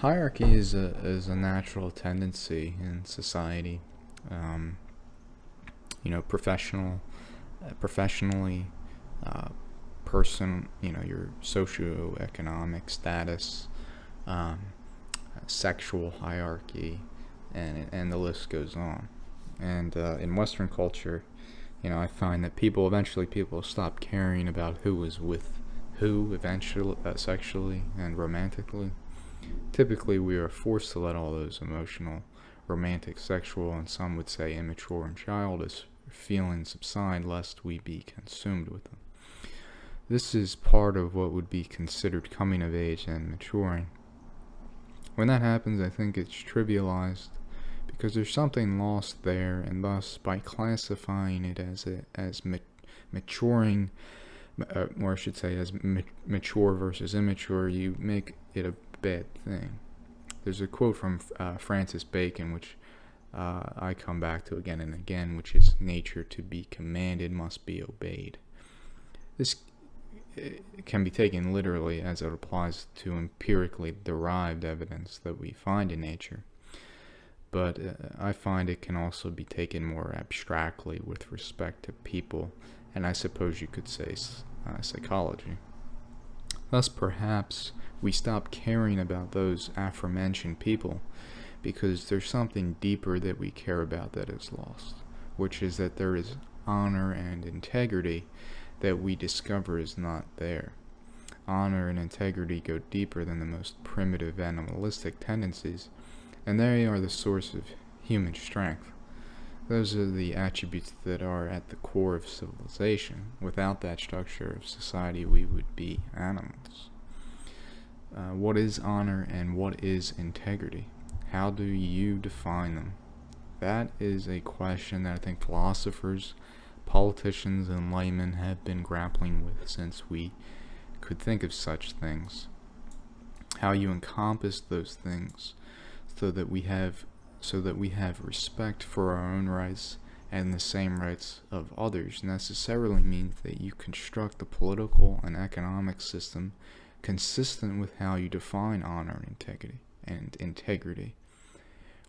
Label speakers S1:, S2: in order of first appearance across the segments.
S1: Hierarchy is a natural tendency in society. Um, professionally, uh, your socioeconomic status, um, sexual hierarchy, and the list goes on. And in Western culture, I find that people stop caring about who was with who eventually, sexually and romantically. Typically, we are forced to let all those emotional, romantic, sexual, and some would say immature and childish feelings subside lest we be consumed with them. This is part of what would be considered coming of age and maturing. When that happens, I think it's trivialized because there's something lost there, and thus, by classifying it as maturing, or I should say, as mature versus immature, you make it a bad thing. There's a quote from Francis Bacon, which I come back to again and again, which is, "Nature to be commanded must be obeyed." This can be taken literally as it applies to empirically derived evidence that we find in nature, but I find it can also be taken more abstractly with respect to people, and I suppose you could say psychology. Thus, perhaps we stop caring about those aforementioned people because there's something deeper that we care about that is lost, which is that there is honor and integrity that we discover is not there. Honor and integrity go deeper than the most primitive animalistic tendencies, and they are the source of human strength. Those are the attributes that are at the core of civilization. Without that structure of society, we would be animals. What is honor and what is integrity? How do you define them? That is a question that I think philosophers, politicians, and laymen have been grappling with since we could think of such things. How you encompass those things so that we have respect for our own rights and the same rights of others necessarily means that you construct a political and economic system consistent with how you define honor and integrity.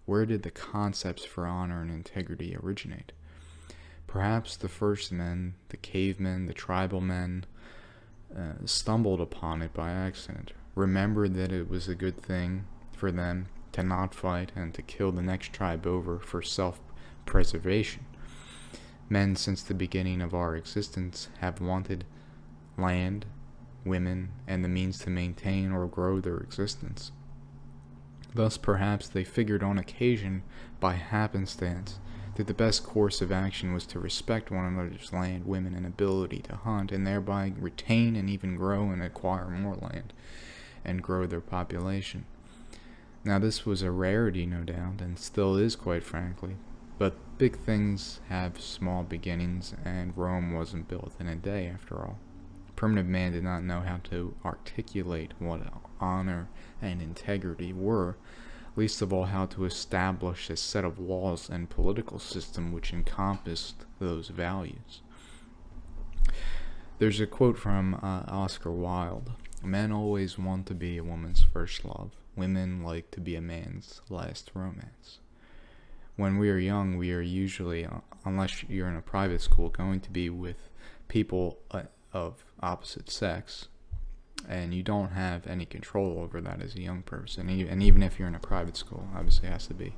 S1: Where did the concepts for honor and integrity originate? Perhaps the first men, the cavemen, the tribal men, stumbled upon it by accident, remembered that it was a good thing for them to not fight and to kill the next tribe over for self-preservation. Men since the beginning of our existence have wanted land, women, and the means to maintain or grow their existence. Thus, perhaps they figured on occasion, by happenstance, that the best course of action was to respect one another's land, women, and ability to hunt, and thereby retain and even grow and acquire more land, and grow their population. Now, this was a rarity, no doubt, and still is, quite frankly, but big things have small beginnings, and Rome wasn't built in a day, after all. Primitive man did not know how to articulate what honor and integrity were, least of all how to establish a set of laws and political system which encompassed those values. There's a quote from Oscar Wilde: "Men always want to be a woman's first love. Women like to be a man's last romance." When we are young, we are usually, unless you're in a private school, going to be with people of opposite sex, and you don't have any control over that as a young person. And even if you're in a private school, obviously it has to be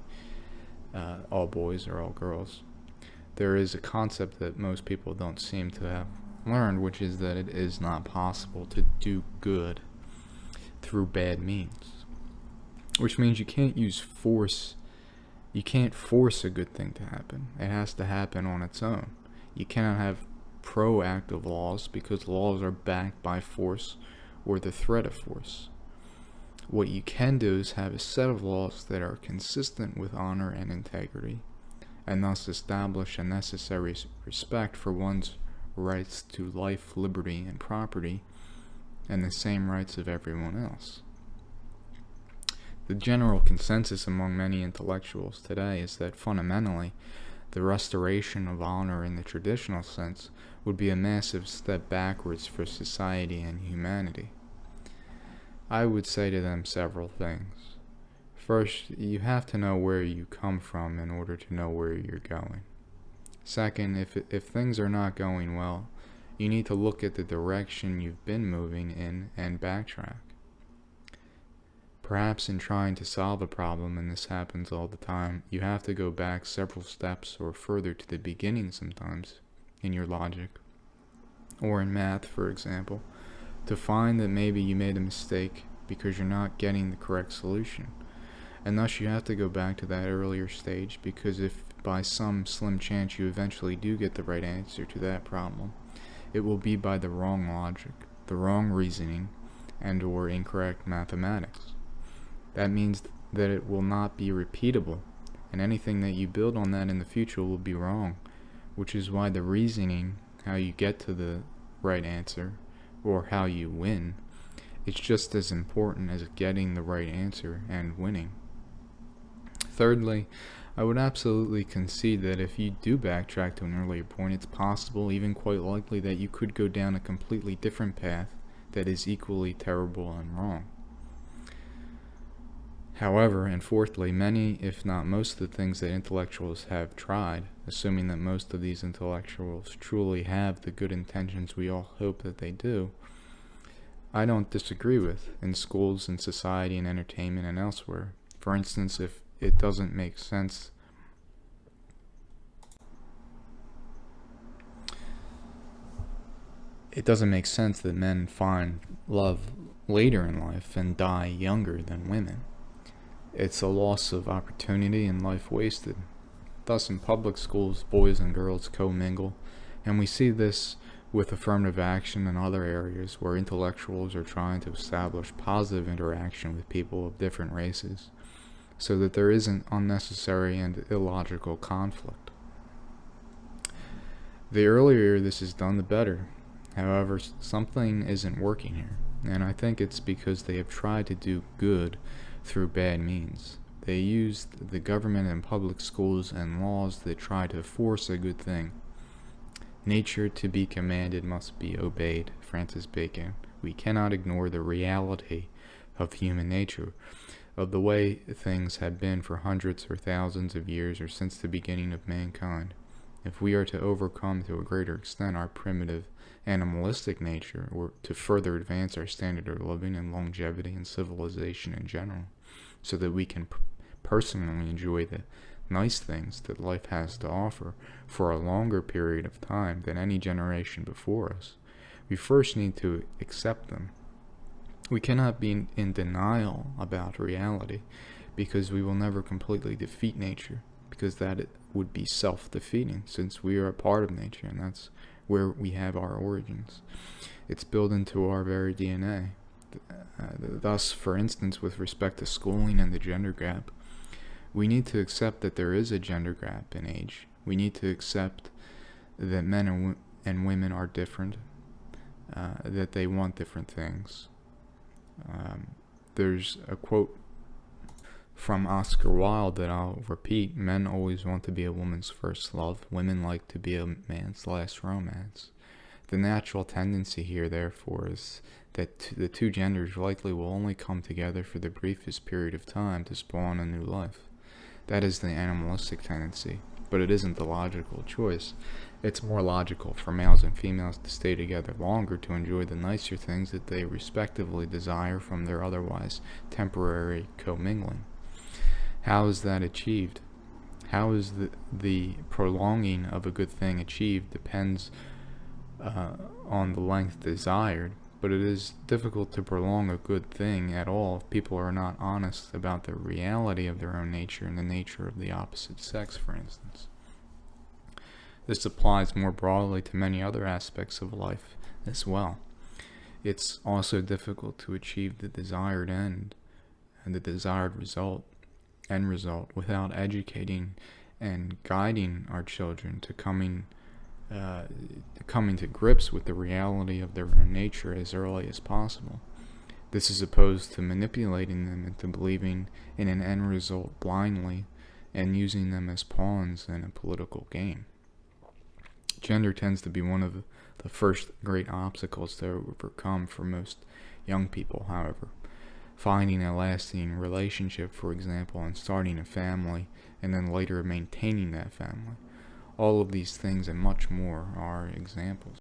S1: all boys or all girls. There is a concept that most people don't seem to have learned, which is that it is not possible to do good through bad means, which means you can't use force. You can't force a good thing to happen. It has to happen on its own. You cannot have proactive laws because laws are backed by force or the threat of force. What you can do is have a set of laws that are consistent with honor and integrity, and thus establish a necessary respect for one's rights to life, liberty, and property, and the same rights of everyone else. The general consensus among many intellectuals today is that fundamentally, the restoration of honor in the traditional sense would be a massive step backwards for society and humanity. I would say to them several things. First, you have to know where you come from in order to know where you're going. Second, if things are not going well, you need to look at the direction you've been moving in and backtrack. Perhaps in trying to solve a problem, and this happens all the time, you have to go back several steps or further to the beginning sometimes in your logic, or in math, for example, to find that maybe you made a mistake because you're not getting the correct solution. And thus you have to go back to that earlier stage, because if by some slim chance you eventually do get the right answer to that problem, it will be by the wrong logic, the wrong reasoning, and or incorrect mathematics. That means that it will not be repeatable, and anything that you build on that in the future will be wrong, which is why the reasoning, how you get to the right answer, or how you win, is just as important as getting the right answer and winning. Thirdly, I would absolutely concede that if you do backtrack to an earlier point, it's possible, even quite likely, that you could go down a completely different path that is equally terrible and wrong. However, and fourthly, many, if not most of the things that intellectuals have tried, assuming that most of these intellectuals truly have the good intentions we all hope that they do, I don't disagree with in schools and society and entertainment and elsewhere. For instance, if it doesn't make sense that men find love later in life and die younger than women. It's a loss of opportunity and life wasted. Thus, in public schools, boys and girls commingle, and we see this with affirmative action and other areas where intellectuals are trying to establish positive interaction with people of different races, so that there isn't unnecessary and illogical conflict. The earlier this is done, the better. However, something isn't working here, and I think it's because they have tried to do good through bad means. They used the government and public schools and laws that try to force a good thing. Nature to be commanded must be obeyed, Francis Bacon. We cannot ignore the reality of human nature, of the way things have been for hundreds or thousands of years or since the beginning of mankind. If we are to overcome to a greater extent our primitive animalistic nature, or to further advance our standard of living and longevity and civilization in general, so that we can personally enjoy the nice things that life has to offer for a longer period of time than any generation before us, we first need to accept them. We cannot be in denial about reality, because we will never completely defeat nature, because that would be self-defeating, since we are a part of nature, and that's where we have our origins. It's built into our very DNA. Thus, for instance, with respect to schooling and the gender gap, we need to accept that there is a gender gap in age. We need to accept that men and women are different, that they want different things. There's a quote from Oscar Wilde that I'll repeat: men always want to be a woman's first love, women like to be a man's last romance. The natural tendency here, therefore, is that the two genders likely will only come together for the briefest period of time to spawn a new life. That is the animalistic tendency, but it isn't the logical choice. It's more logical for males and females to stay together longer to enjoy the nicer things that they respectively desire from their otherwise temporary commingling. How is that achieved? How is the prolonging of a good thing achieved depends on the length desired, but it is difficult to prolong a good thing at all if people are not honest about the reality of their own nature and the nature of the opposite sex, for instance. This applies more broadly to many other aspects of life as well. It's also difficult to achieve the desired end and the desired end result without educating and guiding our children to coming to grips with the reality of their own nature as early as possible. This is opposed to manipulating them into believing in an end result blindly and using them as pawns in a political game. Gender tends to be one of the first great obstacles to overcome for most young people, however. finding a lasting relationship, for example, and starting a family, and then later maintaining that family. All of these things and much more are examples.